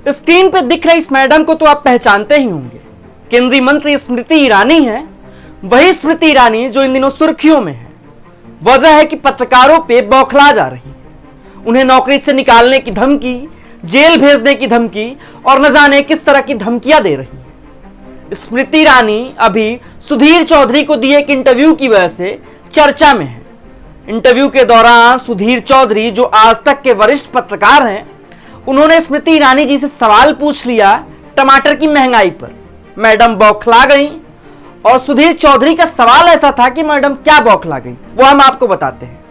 Screen पे दिख रही इस मैडम को तो आप पहचानते ही होंगे। केंद्रीय मंत्री स्मृति ईरानी है, वही स्मृति ईरानी जो इन दिनों सुर्खियों में है। वजह है कि पत्रकारों पे बौखला जा रही है, उन्हें नौकरी से निकालने की धमकी, जेल भेजने की धमकी और न जाने किस तरह की धमकियां दे रही हैं। स्मृति ईरानी अभी सुधीर चौधरी को दिए एक इंटरव्यू की वजह से चर्चा में है। इंटरव्यू के दौरान सुधीर चौधरी, जो आज तक के वरिष्ठ पत्रकार हैं, उन्होंने स्मृति ईरानी जी से सवाल पूछ लिया टमाटर की महंगाई पर। मैडम बौखला गई और सुधीर चौधरी का सवाल ऐसा था कि मैडम क्या बौखला गई, वो हम आपको बताते हैं।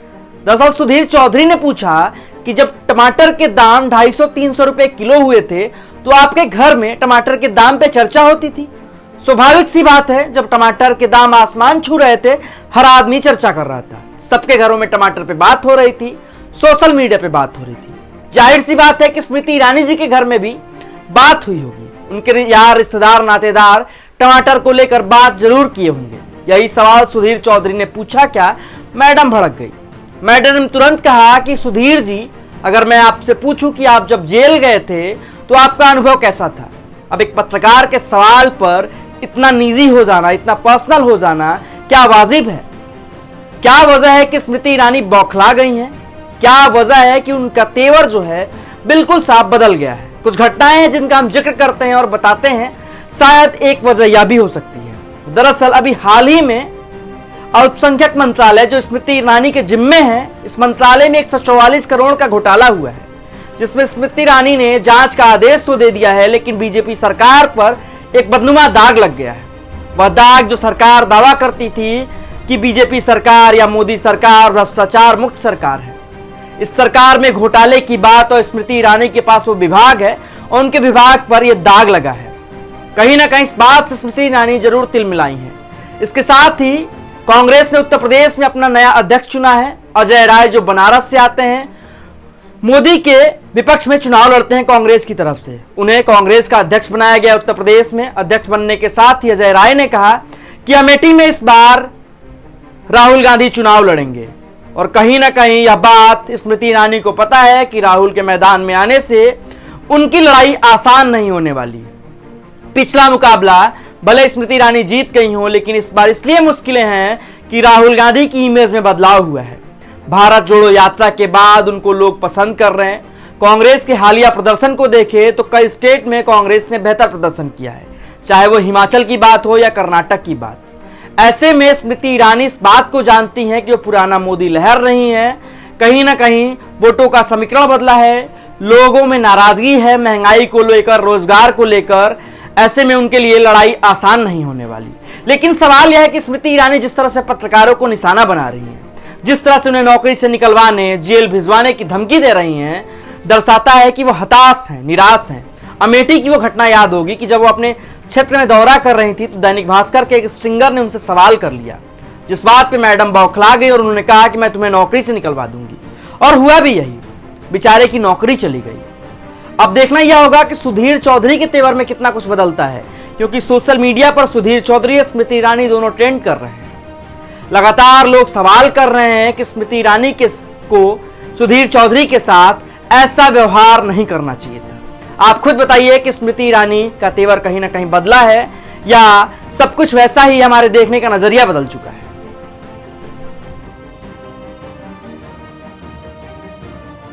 दरअसल सुधीर चौधरी ने पूछा कि जब टमाटर के दाम 250-300 रुपए किलो हुए थे तो आपके घर में टमाटर के दाम पे चर्चा होती थी। स्वाभाविक सी बात है, जब टमाटर के दाम आसमान छू रहे थे हर आदमी चर्चा कर रहा था, सबके घरों में टमाटर पे बात हो रही थी, सोशल मीडिया पे बात हो रही थी। जाहिर सी बात है कि स्मृति ईरानी जी के घर में भी बात हुई होगी, उनके यहाँ रिश्तेदार नातेदार टमाटर को लेकर बात जरूर किए होंगे। यही सवाल सुधीर चौधरी ने पूछा क्या, मैडम भड़क गई। मैडम ने तुरंत कहा कि सुधीर जी, अगर मैं आपसे पूछूं कि आप जब जेल गए थे तो आपका अनुभव कैसा था। अब एक पत्रकार के सवाल पर इतना निजी हो जाना, इतना पर्सनल हो जाना क्या वाजिब है? क्या वजह है कि स्मृति ईरानी बौखला गई हैं? क्या वजह है कि उनका तेवर जो है बिल्कुल साफ बदल गया है? कुछ घटनाएं हैं जिनका हम जिक्र करते हैं और बताते हैं, शायद एक वजह यह भी हो सकती है। दरअसल अभी हाल ही में अल्पसंख्यक मंत्रालय जो स्मृति ईरानी के जिम्मे है, इस मंत्रालय में 144 करोड़ का घोटाला हुआ है, जिसमें स्मृति ईरानी ने जांच का आदेश तो दे दिया है, लेकिन बीजेपी सरकार पर एक बदनुमा दाग लग गया है। वह दाग जो सरकार दावा करती थी कि बीजेपी सरकार या मोदी सरकार भ्रष्टाचार मुक्त सरकार है। इस सरकार में घोटाले की बात और स्मृति ईरानी के पास वो विभाग है और उनके विभाग पर यह दाग लगा है। कहीं ना कहीं इस बात से स्मृति ईरानी जरूर तिलमिलाई है। इसके साथ ही कांग्रेस ने उत्तर प्रदेश में अपना नया अध्यक्ष चुना है, अजय राय, जो बनारस से आते हैं, मोदी के विपक्ष में चुनाव लड़ते हैं कांग्रेस की तरफ से। उन्हें कांग्रेस का अध्यक्ष बनाया गया उत्तर प्रदेश में। अध्यक्ष बनने के साथ ही अजय राय ने कहा कि अमेठी में इस बार राहुल गांधी चुनाव लड़ेंगे और कहीं ना कहीं यह बात स्मृति ईरानी को पता है कि राहुल के मैदान में आने से उनकी लड़ाई आसान नहीं होने वाली। पिछला मुकाबला भले स्मृति ईरानी जीत गई हो, लेकिन इस बार इसलिए मुश्किलें हैं कि राहुल गांधी की इमेज में बदलाव हुआ है। भारत जोड़ो यात्रा के बाद उनको लोग पसंद कर रहे हैं। कांग्रेस के हालिया प्रदर्शन को देखें तो कई स्टेट में कांग्रेस ने बेहतर प्रदर्शन किया है, चाहे वो हिमाचल की बात हो या कर्नाटक की बात। ऐसे में स्मृति ईरानी इस बात को जानती हैं कि वो पुराना मोदी लहर नहीं है। कहीं ना कहीं वोटों का समीकरण बदला है, लोगों में नाराजगी है महंगाई को लेकर, रोजगार को लेकर। ऐसे में उनके लिए लड़ाई आसान नहीं होने वाली। लेकिन सवाल यह है कि स्मृति ईरानी जिस तरह से पत्रकारों को निशाना बना रही हैं, जिस तरह से उन्हें नौकरी से निकलवाने, जेल भिजवाने की धमकी दे रही हैं, दर्शाता है कि वो हताश हैं, निराश हैं। अमेठी की वो घटना याद होगी कि जब वो अपने क्षेत्र में दौरा कर रही थी तो दैनिक भास्कर के एक स्ट्रिंगर ने उनसे सवाल कर लिया, जिस बात पे मैडम बौखला गई और उन्होंने कहा कि मैं तुम्हें नौकरी से निकलवा दूंगी। और हुआ भी यही, बेचारे की नौकरी चली गई। अब देखना यह होगा कि सुधीर चौधरी के तेवर में कितना कुछ बदलता है, क्योंकि सोशल मीडिया पर सुधीर चौधरी और स्मृति ईरानी दोनों ट्रेंड कर रहे हैं। लगातार लोग सवाल कर रहे हैं कि स्मृति ईरानी को सुधीर चौधरी के साथ ऐसा व्यवहार नहीं करना चाहिए था। आप खुद बताइए कि स्मृति ईरानी का तेवर कहीं ना कहीं बदला है या सब कुछ वैसा ही हमारे देखने का नजरिया बदल चुका है।